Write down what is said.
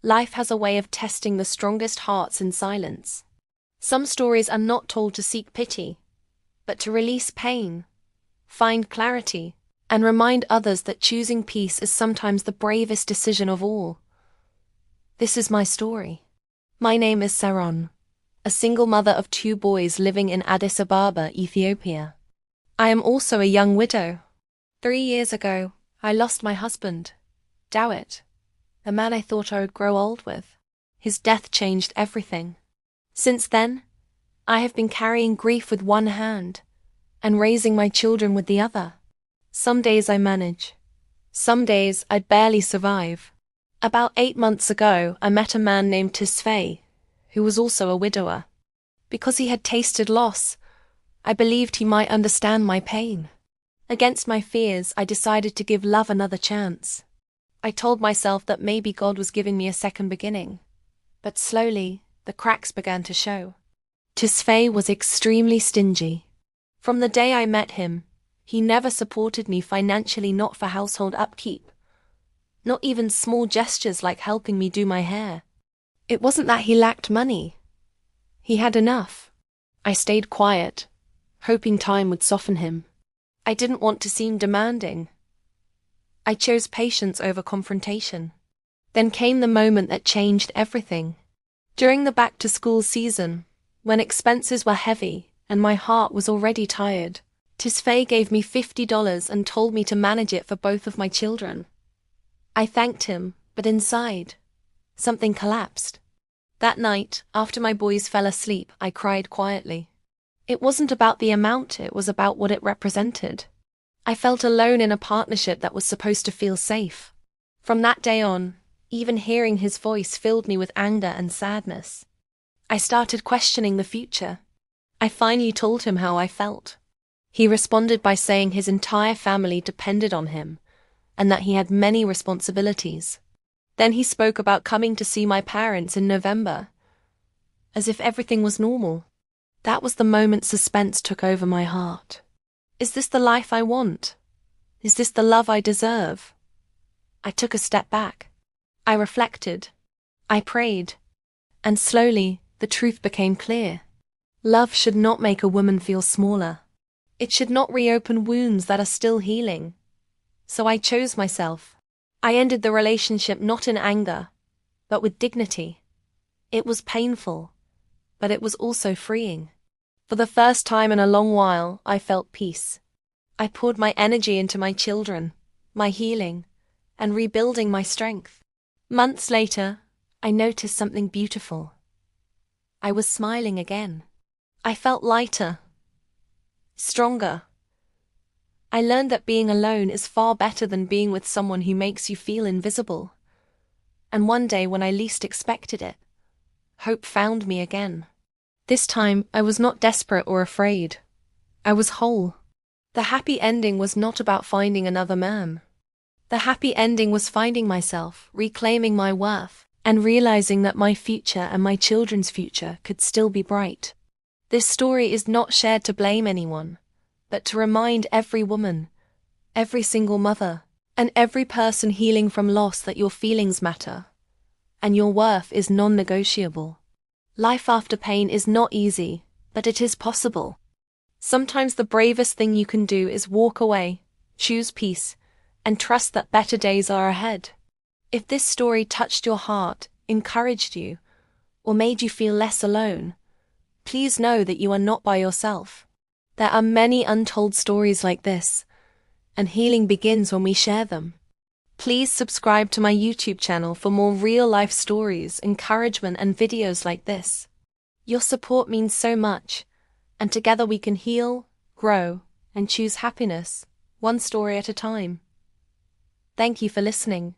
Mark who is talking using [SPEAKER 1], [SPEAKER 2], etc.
[SPEAKER 1] Life has a way of testing the strongest hearts in silence. Some stories are not told to seek pity, but to release pain, find clarity, and remind others that choosing peace is sometimes the bravest decision of all. This is my story. My name is Saron, a single mother of 2 boys living in Addis Ababa, Ethiopia. I am also a young widow. 3 years ago, I lost my husband, Dawit, a man I thought I would grow old with. His death changed everything. Since then, I have been carrying grief with one hand and raising my children with the other. Some days I manage. Some days I barely survive. About 8 months ago, I met a man named Tisfay, who was also a widower. Because he had tasted loss, I believed he might understand my pain. Against my fears, I decided to give love another chance. I told myself that maybe God was giving me a second beginning. But slowly, the cracks began to show. Tisfay was extremely stingy. From the day I met him, he never supported me financially, not for household upkeep. Not even small gestures like helping me do my hair. It wasn't that he lacked money. He had enough. I stayed quiet, hoping time would soften him. I didn't want to seem demanding. I chose patience over confrontation. Then came the moment that changed everything. During the back-to-school season, when expenses were heavy and my heart was already tired, Tisfay gave me $50 and told me to manage it for both of my children. I thanked him, but inside, something collapsed. That night, after my boys fell asleep, I cried quietly. It wasn't about the amount, it was about what it represented. I felt alone in a partnership that was supposed to feel safe. From that day on, even hearing his voice filled me with anger and sadness. I started questioning the future. I finally told him how I felt. He responded by saying his entire family depended on him, and that he had many responsibilities. Then he spoke about coming to see my parents in November, as if everything was normal. That was the moment suspense took over my heart. Is this the life I want? Is this the love I deserve? I took a step back. I reflected. I prayed. And slowly, the truth became clear. Love should not make a woman feel smaller. It should not reopen wounds that are still healing. So I chose myself. I ended the relationship not in anger, but with dignity. It was painful, but it was also freeing. For the first time in a long while, I felt peace. I poured my energy into my children, my healing, and rebuilding my strength. Months later, I noticed something beautiful. I was smiling again. I felt lighter, stronger. I learned that being alone is far better than being with someone who makes you feel invisible. And one day, when I least expected it, hope found me again. This time, I was not desperate or afraid. I was whole. The happy ending was not about finding another man. The happy ending was finding myself, reclaiming my worth, and realizing that my future and my children's future could still be bright. This story is not shared to blame anyone, but to remind every woman, every single mother, and every person healing from loss that your feelings matter, and your worth is non-negotiable. Life after pain is not easy, but it is possible. Sometimes the bravest thing you can do is walk away, choose peace, and trust that better days are ahead. If this story touched your heart, encouraged you, or made you feel less alone, please know that you are not by yourself. There are many untold stories like this, and healing begins when we share them. Please subscribe to my YouTube channel for more real-life stories, encouragement, and videos like this. Your support means so much, and together we can heal, grow, and choose happiness, one story at a time. Thank you for listening.